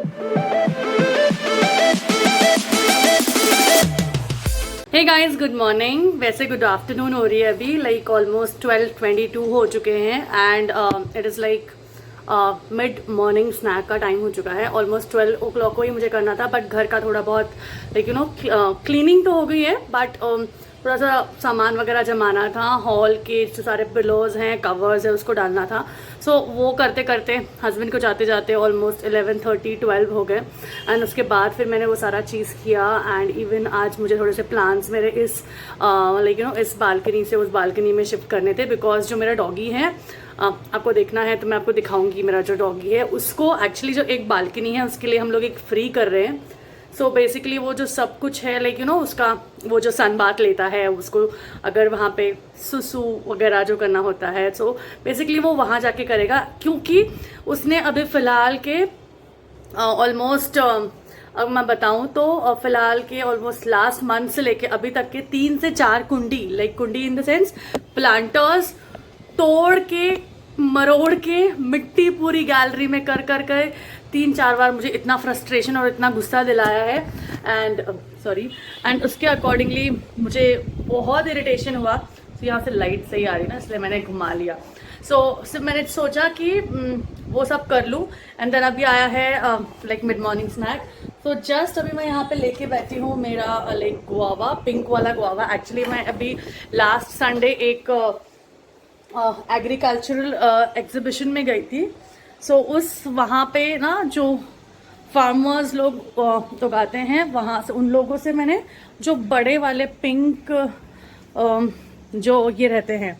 हे guys, good morning. वैसे good afternoon हो रही है अभी, लाइक ऑलमोस्ट 12:22 हो चुके हैं and it is like mid morning snack का टाइम हो चुका है। ऑलमोस्ट 12 o'clock को ही मुझे करना था, बट घर का थोड़ा बहुत लाइक क्लीनिंग तो हो गई है, बट थोड़ा सा सामान वगैरह जमाना था। हॉल के जो सारे पिलोज हैं, कवर्स है, उसको डालना था। सो वो करते करते हस्बैंड को जाते जाते ऑलमोस्ट 11:30 12 हो गए एंड उसके बाद फिर मैंने वो सारा चीज़ किया। एंड इवन आज मुझे थोड़े से प्लान्स मेरे इस इस बालकनी से उस बालकनी में शिफ्ट करने थे, बिकॉज जो मेरा डॉगी है, आपको देखना है तो मैं आपको दिखाऊंगी। मेरा जो डॉगी है उसको एक्चुअली जो एक बालकनी है उसके लिए हम लोग एक फ्री कर रहे हैं। सो बेसिकली वो जो सब कुछ है लाइक उसका वो जो सन बाथ लेता है, उसको अगर वहाँ पे सुसु वगैरह जो करना होता है, सो बेसिकली वो वहाँ जाके करेगा, क्योंकि उसने अभी फ़िलहाल के ऑलमोस्ट अब मैं बताऊँ तो फ़िलहाल के ऑलमोस्ट लास्ट मंथ से लेके अभी तक के 3 से 4 कुंडी, लाइक कुंडी इन द सेंस प्लांटर्स तोड़ के मरोड़ के मिट्टी पूरी गैलरी में कर कर कर 3-4 बार मुझे इतना फ्रस्ट्रेशन और इतना गुस्सा दिलाया है एंड उसके अकॉर्डिंगली मुझे बहुत इरिटेशन हुआ। तो यहाँ से लाइट सही आ रही ना, इसलिए मैंने घुमा लिया। सिर्फ मैंने सोचा कि वो सब कर लूँ एंड देन अभी आया है लाइक मिड मॉर्निंग स्नैक। तो जस्ट अभी मैं यहाँ पे लेके बैठी हूँ मेरा लाइक गुआवा, पिंक वाला गुआवा। एक्चुअली मैं अभी लास्ट संडे एक एग्रीकल्चरल एग्जीबिशन में गई थी। उस वहाँ पे ना जो फार्मर्स लोग उगाते हैं, वहाँ से उन लोगों से मैंने जो बड़े वाले पिंक जो ये रहते हैं,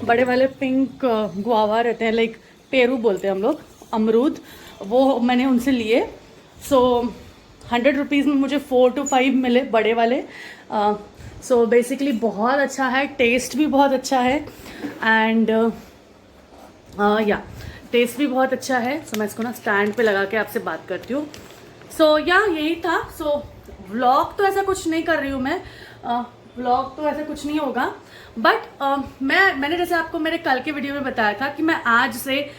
बड़े वाले पिंक गुआवा रहते हैं, लाइक पेरू बोलते हैं हम लोग, अमरूद, वो मैंने उनसे लिए। 100 रुपीज़ में मुझे 4 to 5 मिले बड़े वाले। बेसिकली बहुत अच्छा है, टेस्ट भी बहुत अच्छा है एंड या टेस्ट भी बहुत अच्छा है। मैं इसको ना स्टैंड पे लगा के आपसे बात करती हूँ। यही था। व्लॉग तो ऐसा कुछ नहीं कर रही हूँ मैं, व्लॉग तो ऐसा कुछ नहीं होगा, बट मैंने जैसे आपको मेरे कल के वीडियो में बताया था कि मैं आज से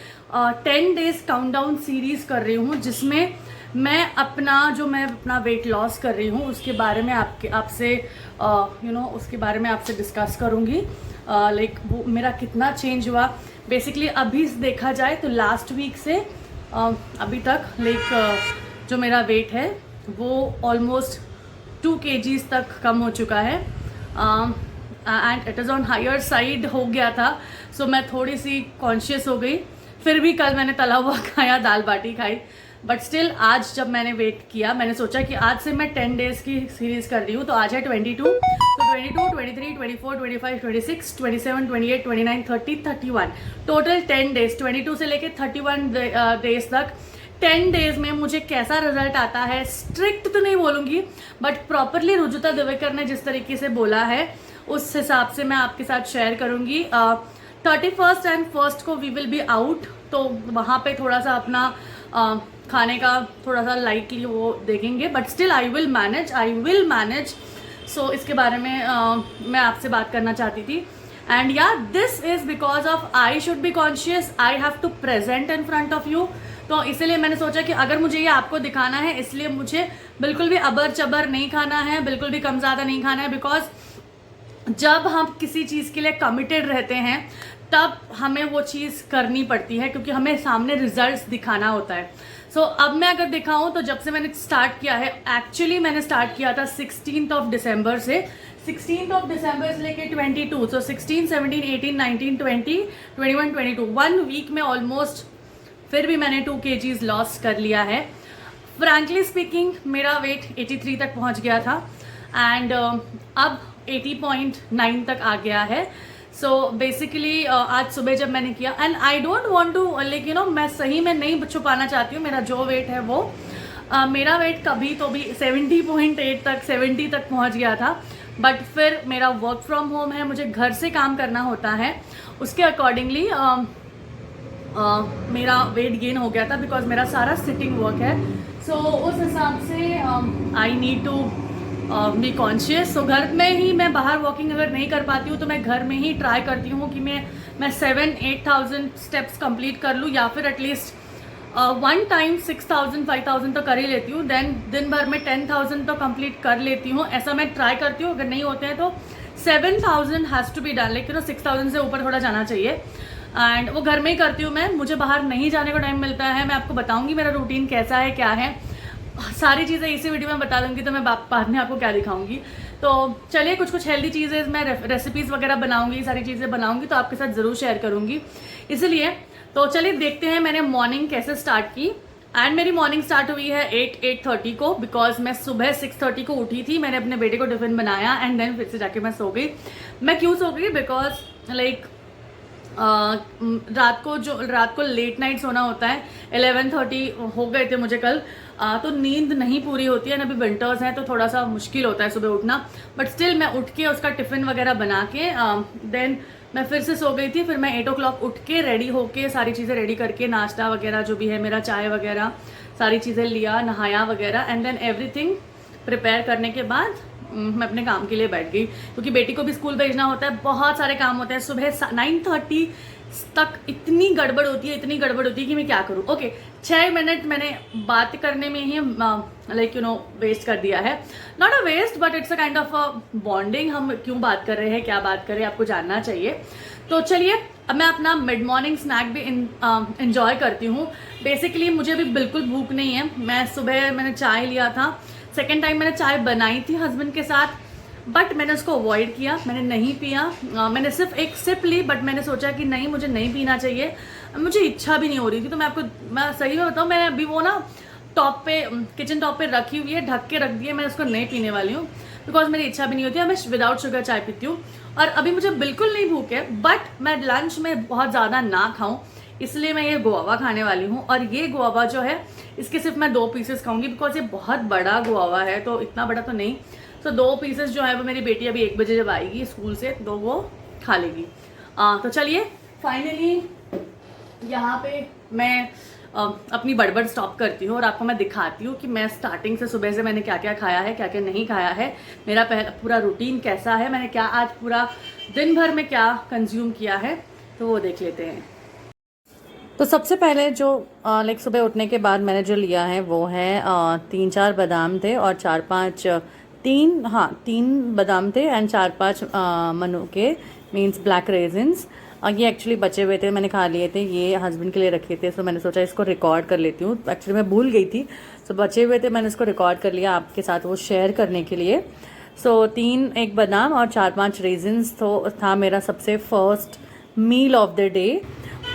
10 days काउंटडाउन सीरीज कर रही हूँ, जिसमें मैं अपना वेट लॉस कर रही हूँ, उसके बारे में आपसे उसके बारे में आपसे डिस्कस करूँगी। लाइक वो मेरा कितना चेंज हुआ। बेसिकली अभी देखा जाए तो लास्ट वीक से अभी तक लाइक जो मेरा वेट है वो ऑलमोस्ट 2 kgs तक कम हो चुका है and it is on higher side हो गया था। मैं थोड़ी सी कॉन्शियस हो गई। फिर भी कल मैंने तला हुआ खाया, दाल बाटी खाई, बट स्टिल आज जब मैंने वेट किया, मैंने सोचा कि आज से मैं 10 days की सीरीज़ कर रही हूँ। तो आज है 22, तो 22, 23, 24, 25, 26, 27, 28, 29, 30, 31, टोटल 10 days, 22 से लेके 31 days तक। 10 days में मुझे कैसा रिजल्ट आता है, स्ट्रिक्ट तो नहीं बोलूँगी, बट प्रॉपरली रुजुता दिवेकर ने जिस तरीके से बोला है उस हिसाब से मैं आपके साथ शेयर करूँगी। 31st एंड 1st को वी विल बी आउट, तो वहाँ पे थोड़ा सा अपना खाने का थोड़ा सा लाइटली वो देखेंगे, but still I will manage. इसके बारे में मैं आपसे बात करना चाहती थी। एंड या this is because of I should be conscious, I have to present in front of you. तो इसीलिए मैंने सोचा कि अगर मुझे ये आपको दिखाना है, इसलिए मुझे बिल्कुल भी अबर चबर नहीं खाना है, बिल्कुल भी कम ज़्यादा नहीं खाना है, बिकॉज जब हम किसी चीज़ के लिए कमिटेड रहते हैं तब हमें वो चीज़ करनी पड़ती है, क्योंकि हमें सामने रिजल्ट्स दिखाना होता है। अब मैं अगर दिखाऊं तो जब से मैंने स्टार्ट किया है, एक्चुअली मैंने स्टार्ट किया था 16 दिसंबर से, 16 दिसंबर से लेके 22, 16, 17, 18, 19, 20, 21, 22, 1 वीक में ऑलमोस्ट फिर भी मैंने 2 kgs लॉस कर लिया है। फ्रैंकली स्पीकिंग मेरा वेट 83 तक पहुंच गया था एंड अब 80.9 तक आ गया है। बेसिकली आज सुबह जब मैंने किया, and I don't want to like मैं सही में नहीं छुपाना चाहती हूँ मेरा जो वेट है वो मेरा वेट कभी तो भी 70.8 तक 70 तक पहुँच गया था, बट फिर मेरा वर्क फ्रॉम होम है, मुझे घर से काम करना होता है, उसके अकॉर्डिंगली मेरा वेट गेन हो गया था, बिकॉज मेरा सारा सिटिंग वर्क है। उस हिसाब से I need to be conscious. घर में ही मैं बाहर वॉकिंग अगर नहीं कर पाती हूँ तो मैं घर में ही ट्राई करती हूँ कि मैं 7-8 थाउजेंड स्टेप्स कंप्लीट कर लूँ, या फिर एटलीस्ट वन टाइम 6,000 5,000 तो कर ही लेती हूँ, देन दिन भर में 10,000 तो कंप्लीट कर लेती हूँ, ऐसा मैं ट्राई करती हूँ। अगर नहीं होते हैं तो 7,000 हैज़ टू बी डन, लेकिन 6,000 से ऊपर थोड़ा जाना चाहिए। एंड वो घर में ही करती हूँ मैं, मुझे बाहर नहीं जाने का टाइम मिलता है। मैं आपको बताऊँगी मेरा रूटीन कैसा है, क्या है, सारी चीज़ें इसी वीडियो में बता दूँगी, तो मैं बाद में आपको क्या दिखाऊँगी। तो चलिए कुछ कुछ हेल्दी चीज़ें मैं रेसिपीज़ वगैरह बनाऊँगी, सारी चीज़ें बनाऊँगी तो आपके साथ ज़रूर शेयर करूँगी। इसलिए तो चलिए देखते हैं मैंने मॉर्निंग कैसे स्टार्ट की। एंड मेरी मॉर्निंग स्टार्ट हुई है 8:30 को, बिकॉज मैं सुबह 6:30 को उठी थी। मैंने अपने बेटे को टिफिन बनाया एंड देन फिर से जाके मैं सो गई। मैं क्यों सो गई, बिकॉज लाइक रात को लेट नाइट सोना होता है। 11:30 हो गए थे मुझे कल, तो नींद नहीं पूरी होती है। अभी विंटर्स हैं तो थोड़ा सा मुश्किल होता है सुबह उठना, बट स्टिल मैं उठ के उसका टिफिन वगैरह बना के देन मैं फिर से सो गई थी। फिर मैं 8 o'clock उठ के रेडी होके सारी चीज़ें रेडी करके, नाश्ता वगैरह जो भी है मेरा, चाय वगैरह सारी चीज़ें लिया, नहाया वगैरह, एंड देन एवरीथिंग प्रिपेयर करने के बाद मैं अपने काम के लिए बैठ गई, क्योंकि बेटी को भी स्कूल भेजना होता है, बहुत सारे काम होते हैं। सुबह 9:30 तक इतनी गड़बड़ होती है कि मैं क्या करूँ। ओके 6 मिनट मैंने बात करने में ही लाइक वेस्ट कर दिया है। Not a waste, but it's a kind of a bonding. हम क्यों बात कर रहे हैं, क्या बात कर रहे हैं, आपको जानना चाहिए। तो चलिए अब मैं अपना मिड मॉर्निंग स्नैक भी इंजॉय करती हूँ। बेसिकली मुझे भी बिल्कुल भूख नहीं है। मैंने चाय लिया था, सेकेंड टाइम मैंने चाय बनाई थी हस्बैंड के साथ, बट मैंने उसको अवॉइड किया, मैंने नहीं पिया। मैंने सिर्फ एक सिप ली, बट मैंने सोचा कि नहीं, मुझे नहीं पीना चाहिए, मुझे इच्छा भी नहीं हो रही थी। तो मैं सही में बताऊँ, मैंने अभी वो ना टॉप पे, किचन टॉप पे रखी हुई है, ढक के रख दी है। मैं उसको नहीं पीने वाली हूँ, बिकॉज मेरी इच्छा भी नहीं होती है। मैं विदाउट शुगर चाय पीती हूँ, और अभी मुझे बिल्कुल नहीं भूख है, बट मैं लंच में बहुत ज़्यादा ना खाऊँ, इसलिए मैं ये गुआवा खाने वाली हूँ। और ये गुआवा जो है, इसके सिर्फ मैं 2 पीसेस खाऊंगी, बिकॉज ये बहुत बड़ा गुआवा है, तो इतना बड़ा तो नहीं। तो 2 पीसेस जो है वो मेरी बेटी अभी 1 बजे जब आएगी स्कूल से तो वो खा लेगी। तो चलिए फाइनली यहाँ पे मैं अपनी बड़बड़ स्टॉप करती हूँ और आपको मैं दिखाती हूँ कि मैं स्टार्टिंग से सुबह से मैंने क्या क्या खाया है, क्या क्या नहीं खाया है, मेरा पूरा रूटीन कैसा है, मैंने क्या आज पूरा दिन भर में क्या कंज्यूम किया है, तो वो देख लेते हैं। तो सबसे पहले जो लाइक सुबह उठने के बाद मैंने जो लिया है वो है 3-4 बादाम थे और 4-5 3 बादाम थे एंड 4-5 मनु के मीन्स ब्लैक रेजिन्स। ये एक्चुअली बचे हुए थे, मैंने खा लिए थे, ये हस्बैंड के लिए रखे थे। सो मैंने सोचा इसको रिकॉर्ड कर लेती हूँ, एक्चुअली मैं भूल गई थी। सो बचे हुए थे, मैंने इसको रिकॉर्ड कर लिया आपके साथ वो शेयर करने के लिए। सो 1 बादाम और 4-5 रेजिन्स तो था मेरा सबसे first meal of the day.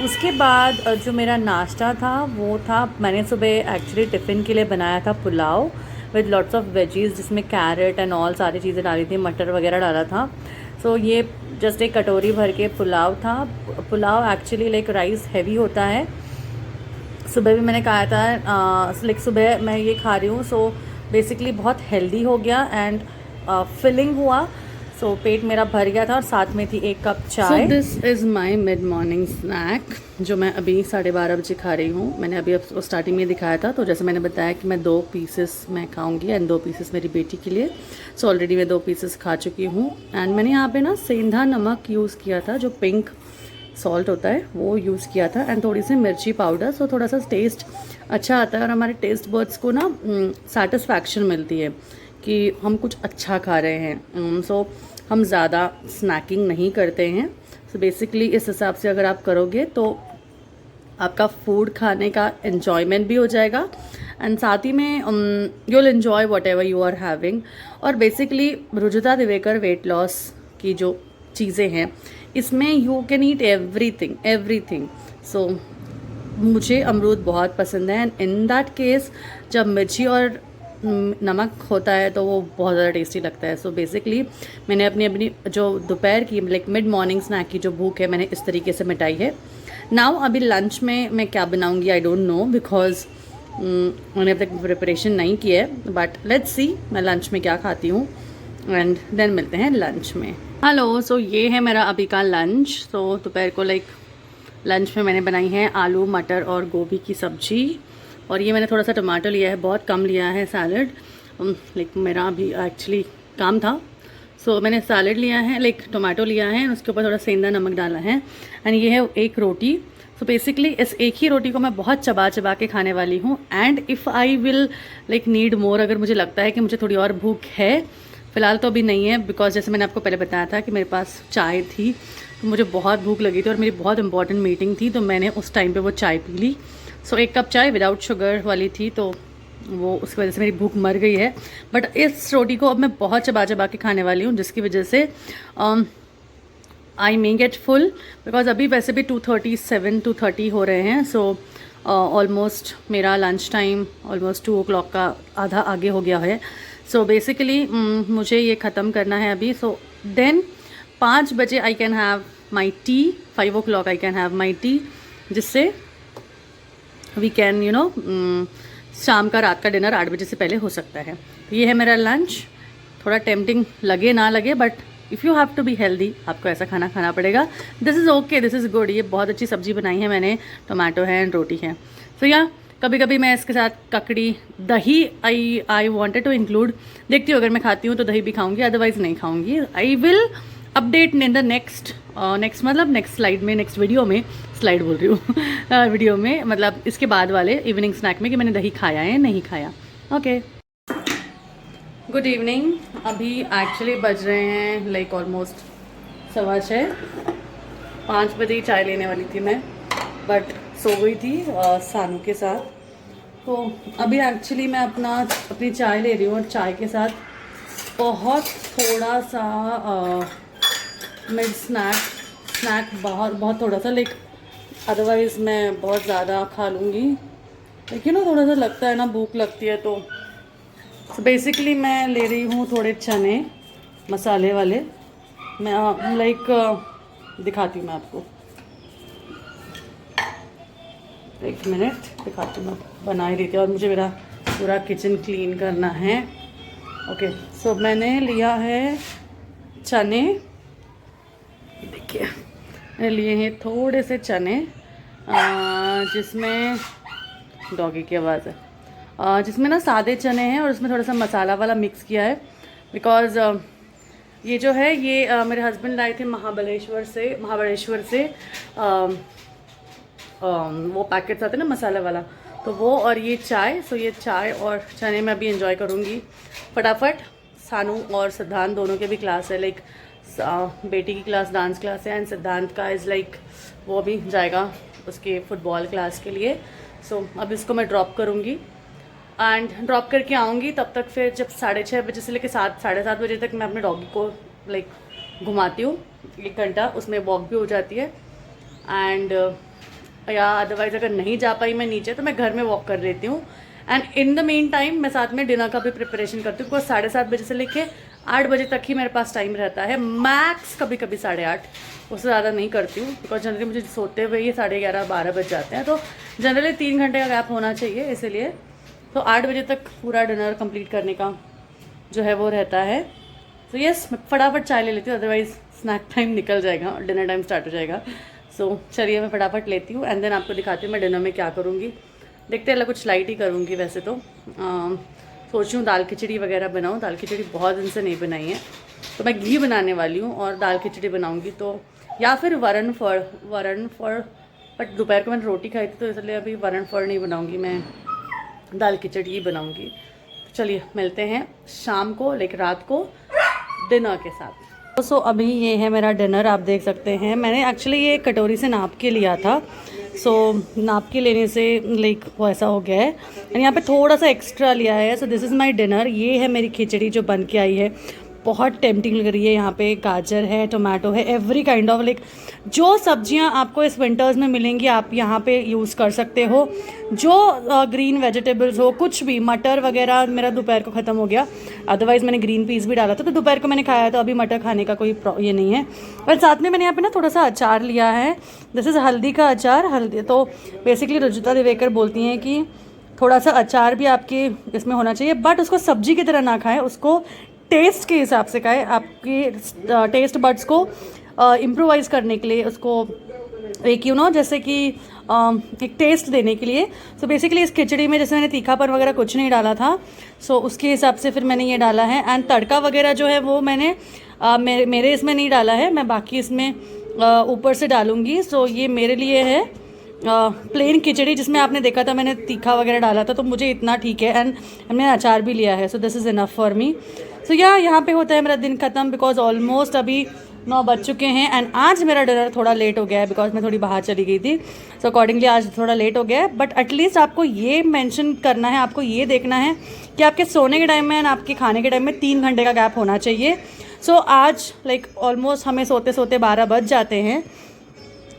उसके बाद जो मेरा नाश्ता था वो था, मैंने सुबह एक्चुअली टिफ़िन के लिए बनाया था pulao with lots of veggies, जिसमें कैरेट एंड ऑल सारी चीज़ें डाली थी, मटर वगैरह डाला था। सो ये जस्ट एक कटोरी भर के पुलाव था। Pulao actually like rice heavy होता है। सुबह भी मैंने कहा था लाइक सुबह मैं ये खा रही हूँ, सो बेसिकली बहुत हेल्दी हो गया एंड फिलिंग हुआ। सो पेट मेरा भर गया था और साथ में थी 1 कप चाय। So this is my mid morning snack, जो मैं अभी 12:30 बजे खा रही हूँ। मैंने अभी स्टार्टिंग में दिखाया था, तो जैसे मैंने बताया कि मैं 2 पीसेस मैं खाऊंगी एंड 2 पीसेस मेरी बेटी के लिए। सो ऑलरेडी मैं 2 पीसेस खा चुकी हूँ एंड मैंने यहाँ पे ना सेंधा नमक यूज़ किया था, जो पिंक सॉल्ट होता है वो यूज़ किया था, एंड थोड़ी सी मिर्ची पाउडर। सो थोड़ा सा टेस्ट अच्छा आता है और हमारे टेस्ट बर्ड्स को ना सेटिस्फैक्शन मिलती है कि हम कुछ अच्छा खा रहे हैं। सो हम ज़्यादा स्नैकिंग नहीं करते हैं। सो बेसिकली इस हिसाब से अगर आप करोगे तो आपका फूड खाने का एन्जॉयमेंट भी हो जाएगा एंड साथ ही में you will enjoy whatever you are having. और basically Rujuta Diwekar weight loss की जो चीज़ें हैं, इसमें you can eat everything. So मुझे अमरूद बहुत पसंद है एंड इन दैट केस जब मिर्ची और नमक होता है तो वो बहुत ज़्यादा टेस्टी लगता है। सो बेसिकली मैंने अपनी जो दोपहर की लाइक मिड मॉर्निंग स्नैक की जो भूख है मैंने इस तरीके से मिटाई है। नाउ अभी लंच में मैं क्या बनाऊंगी आई डोंट नो, बिकॉज मैंने अब तक प्रिपरेशन नहीं की है, बट लेट्स सी मैं लंच में क्या खाती हूँ एंड देन मिलते हैं लंच में। हेलो, सो ये है मेरा अभी का लंच। सो दोपहर को लाइक लंच में मैंने बनाई है आलू मटर और गोभी की सब्जी, और ये मैंने थोड़ा सा टमाटर लिया है, बहुत कम लिया है सैलड, लाइक मेरा अभी एक्चुअली काम था। सो मैंने सैलड लिया है, लाइक टमाटो लिया है, उसके ऊपर थोड़ा सेंधा नमक डाला है एंड ये है 1 रोटी। तो बेसिकली इस एक ही रोटी को मैं बहुत चबा चबा के खाने वाली हूँ। And if I will like need more, अगर मुझे लगता है कि मुझे थोड़ी और भूख है, फ़िलहाल तो अभी नहीं है, बिकॉज जैसे मैंने आपको पहले बताया था कि मेरे पास चाय थी, तो मुझे बहुत भूख लगी थी और मेरी बहुत इंपॉर्टेंट मीटिंग थी, तो मैंने उस टाइम पे वो चाय पी ली। सो 1 कप चाय विदाउट शुगर वाली थी, तो वो उसकी वजह से मेरी भूख मर गई है। बट इस रोटी को अब मैं बहुत चबा चबा के खाने वाली हूँ, जिसकी वजह से आई मे गेट फुल, बिकॉज अभी वैसे भी 2:30 हो रहे हैं। सो ऑलमोस्ट मेरा लंच टाइम ऑलमोस्ट 2 o'clock का आधा आगे हो गया है। सो बेसिकली मुझे ये ख़त्म करना है अभी। सो देन 5 बजे I can have my T, 5 o'clock I can have my T, जिससे वी कैन यू नो शाम का रात का डिनर 8 बजे से पहले हो सकता है। तो ये है मेरा लंच। थोड़ा टेम्पटिंग लगे ना लगे, but if you have to be healthy, आपको ऐसा खाना खाना पड़ेगा। This is okay, this is good. ये बहुत अच्छी सब्ज़ी बनाई है मैंने, टोमेटो है एंड रोटी है। सो या कभी कभी मैं इसके साथ ककड़ी, दही आई वॉन्टेड टू इंक्लूड। देखती हूँ, अगर मैं खाती हूँ तो दही भी खाऊंगी, अदरवाइज़ नहीं खाऊंगी। I will update in the next मतलब नेक्स्ट स्लाइड में, नेक्स्ट वीडियो में, स्लाइड बोल रही हूँ वीडियो में, मतलब इसके बाद वाले इवनिंग स्नैक में, कि मैंने दही खाया है नहीं खाया। Okay, good evening. अभी एक्चुअली बज रहे हैं लाइक ऑलमोस्ट 6:15। 5 बजे ही चाय लेने वाली थी मैं, बट सो गई थी सानू के साथ। तो अभी एक्चुअली मैं अपनी चाय ले रही हूँ, और चाय के साथ बहुत थोड़ा सा मिड स्नैक बहुत थोड़ा सा, लाइक अदरवाइज़ मैं बहुत ज़्यादा खा लूँगी, लेकिन ना थोड़ा सा लगता है ना, भूख लगती है। तो बेसिकली मैं ले रही हूँ थोड़े चने मसाले वाले। मैं लाइक दिखाती हूँ मैं आपको, 1 मिनट दिखाती हूँ। मैं बना ही रही थी और मुझे मेरा पूरा किचन क्लीन करना है। ओके, सो मैंने लिया है चने, देखिए मैंने लिए हैं थोड़े से चने, जिसमें डॉगी की आवाज़ है, जिसमें ना सादे चने हैं और उसमें थोड़ा सा मसाला वाला मिक्स किया है। बिकॉज़ ये जो है ये मेरे हस्बैंड लाए थे महाबलेश्वर से वो पैकेट्स आते हैं ना मसाला वाला, तो वो और ये चाय। सो ये चाय और चने मैं अभी एंजॉय करूँगी फटाफट। सानू और सिद्धांत दोनों के भी क्लास है, लाइक बेटी की क्लास डांस क्लास है, एंड सिद्धांत का इज़ लाइक वो अभी जाएगा उसके फुटबॉल क्लास के लिए। सो अब इसको मैं ड्रॉप करूँगी एंड ड्रॉप करके आऊँगी। तब तक फिर जब 6:30 बजे से लेकर 7-7:30 बजे तक मैं अपने डॉगी को लाइक घुमाती हूँ 1 घंटा, उसमें वॉक भी हो जाती है। एंड या अदरवाइज़ अगर नहीं जा पाई मैं नीचे, तो मैं घर में वॉक कर लेती हूँ। And in the main time मैं साथ में डिनर का भी प्रिपरेशन करती हूँ, बिकॉज 7:30 बजे से लेके 8 बजे तक ही मेरे पास टाइम रहता है, मैक्स कभी कभी 8:30, उससे ज़्यादा नहीं करती हूँ। बिकॉज जनरली मुझे सोते हुए ही 11:30-12 बज जाते हैं, तो जनरली 3 घंटे का गैप होना चाहिए, इसीलिए तो 8 बजे तक पूरा डिनर कंप्लीट करने का जो है वो रहता है। तो यस, मैं फटाफट चाय ले लेती हूँ, अदरवाइज़ स्नैक टाइम निकल जाएगा, डिनर टाइम स्टार्ट हो जाएगा। सो चलिए मैं फटाफट लेती हूँ एंड देन आपको दिखाती हूँ मैं डिनर में क्या करूँगी। देखते हैं, कुछ लाइट ही करूँगी वैसे तो। सोच रही हूँ दाल खिचड़ी वगैरह बनाऊँ, दाल खिचड़ी बहुत दिन से नहीं बनाई है, तो मैं घी बनाने वाली हूँ और दाल खिचड़ी बनाऊँगी। तो या फिर वरण फड़, बट दोपहर को मैंने रोटी खाई थी, तो इसलिए अभी वरण फड़ नहीं बनाऊँगी, मैं दाल खिचड़ी ही बनाऊँगी। तो चलिए मिलते हैं शाम को, लाइक रात को डिनर के साथ। सो अभी ये है मेरा डिनर, आप देख सकते हैं। मैंने एक्चुअली ये कटोरी से नाप के लिया था, सो नाप के लेने से लाइक वो ऐसा हो गया है, एंड यहाँ पे थोड़ा सा एक्स्ट्रा लिया है। So this is my dinner. ये है मेरी खिचड़ी जो बन के आई है, बहुत टेम्पटिंग लग रही है। यहाँ पे गाजर है, टोमेटो है, एवरी काइंड ऑफ लाइक जो सब्जियाँ आपको इस विंटर्स में मिलेंगी आप यहाँ पे यूज़ कर सकते हो। जो ग्रीन वेजिटेबल्स हो, कुछ भी, मटर वगैरह मेरा दोपहर को ख़त्म हो गया, अदरवाइज़ मैंने ग्रीन पीस भी डाला था, तो दोपहर को मैंने खाया, तो अभी मटर खाने का कोई ये नहीं है। और साथ में मैंने यहाँ पे ना थोड़ा सा अचार लिया है, दिस इज़ हल्दी का अचार। हल्दी तो बेसिकली रुजुता दिवेकर बोलती हैं कि थोड़ा सा अचार भी आपके इसमें होना चाहिए, बट उसको सब्जी की तरह ना खाएं, उसको टेस्ट के हिसाब से खाएं, आपके टेस्ट बड्स को इम्प्रोवाइज़ करने के लिए, उसको एक जैसे कि एक टेस्ट देने के लिए। सो बेसिकली इस खिचड़ी में जैसे मैंने तीखापन वगैरह कुछ नहीं डाला था, सो उसके हिसाब से फिर मैंने ये डाला है। एंड तड़का वगैरह जो है वो मैंने मेरे इसमें नहीं डाला है, मैं बाकी इसमें ऊपर से डालूँगी। सो ये मेरे लिए है प्लेन खिचड़ी जिसमें आपने देखा था मैंने तीखा वगैरह डाला था, तो मुझे इतना ठीक है। एंड हमने अचार भी लिया है, so this is enough for me. So यहाँ पे होता है मेरा दिन ख़त्म, बिकॉज ऑलमोस्ट अभी 9 बज चुके हैं। एंड आज मेरा डिनर थोड़ा लेट हो गया है बिकॉज मैं थोड़ी बाहर चली गई थी, सो अकॉर्डिंगली आज थोड़ा लेट हो गया है। बट एटलीस्ट आपको ये मेंशन करना है, आपको ये देखना है कि आपके सोने के टाइम में एंड आपके खाने के टाइम में 3 घंटे का गैप होना चाहिए। सो आज लाइक ऑलमोस्ट हमें सोते सोते 12 बज जाते हैं,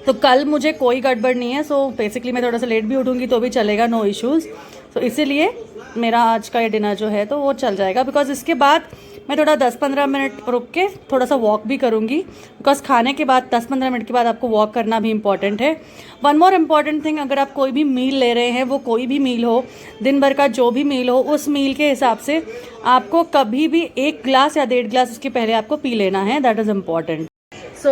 तो कल मुझे कोई गड़बड़ नहीं है। सो बेसिकली मैं थोड़ा सा लेट भी उठूँगी तो भी चलेगा, नो इश्यूज़। सो इसीलिए मेरा आज का ये डिनर जो है तो वो चल जाएगा, बिकॉज इसके बाद मैं थोड़ा 10-15 मिनट रुक के थोड़ा सा वॉक भी करूँगी, बिकॉज खाने के बाद 10-15 मिनट के बाद आपको वॉक करना भी इम्पॉर्टेंट है। वन मोर इम्पॉर्टेंट थिंग, अगर आप कोई भी मील ले रहे हैं, वो कोई भी मील हो, दिन भर का जो भी मील हो, उस मील के हिसाब से आपको कभी भी 1 ग्लास या 1.5 ग्लास उसके पहले आपको पी लेना है, that is important. So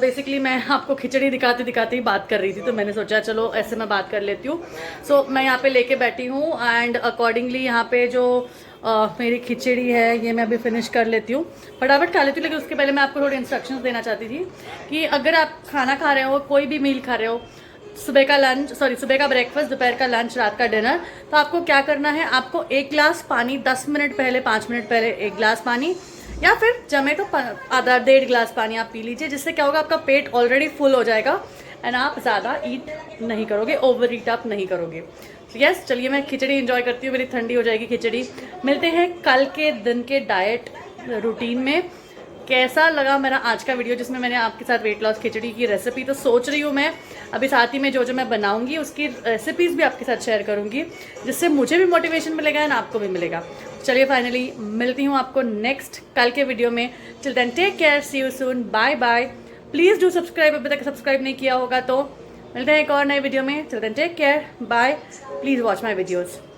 basically मैं आपको खिचड़ी दिखाते दिखाते ही बात कर रही थी, तो मैंने सोचा चलो ऐसे मैं बात कर लेती हूँ। सो मैं यहाँ पे लेके बैठी हूँ एंड अकॉर्डिंगली यहाँ पे जो मेरी खिचड़ी है ये मैं अभी फिनिश कर लेती हूँ, फटाफट खा लेती हूँ। लेकिन उसके पहले मैं आपको थोड़ी इंस्ट्रक्शंस देना चाहती थी कि अगर आप खाना खा रहे हो, कोई भी मील खा रहे हो, सुबह का ब्रेकफास्ट, दोपहर का लंच, रात का डिनर, तो आपको क्या करना है, आपको 1 ग्लास पानी 10 मिनट पहले, 5 मिनट पहले 1 ग्लास पानी, या फिर जमे तो आधा 1.5 ग्लास पानी आप पी लीजिए। जिससे क्या होगा, आपका पेट ऑलरेडी फुल हो जाएगा एंड आप ज़्यादा ईट नहीं करोगे, ओवर ईट आप नहीं करोगे। यस, चलिए मैं खिचड़ी एंजॉय करती हूँ, मेरी ठंडी हो जाएगी खिचड़ी। मिलते हैं कल के दिन के डाइट रूटीन में। कैसा लगा मेरा आज का वीडियो जिसमें मैंने आपके साथ वेट लॉस खिचड़ी की रेसिपी, तो सोच रही हूँ मैं अभी साथ ही में जो मैं बनाऊंगी उसकी रेसिपीज़ भी आपके साथ शेयर करूँगी, जिससे मुझे भी मोटिवेशन मिलेगा एंड आपको भी मिलेगा। चलिए फाइनली मिलती हूँ आपको नेक्स्ट कल के वीडियो में। Till then take care, see you soon, bye bye. Please do subscribe, अभी तक सब्सक्राइब नहीं किया होगा तो। मिलते हैं एक और नए वीडियो में। Till then take care, bye. Please watch my videos.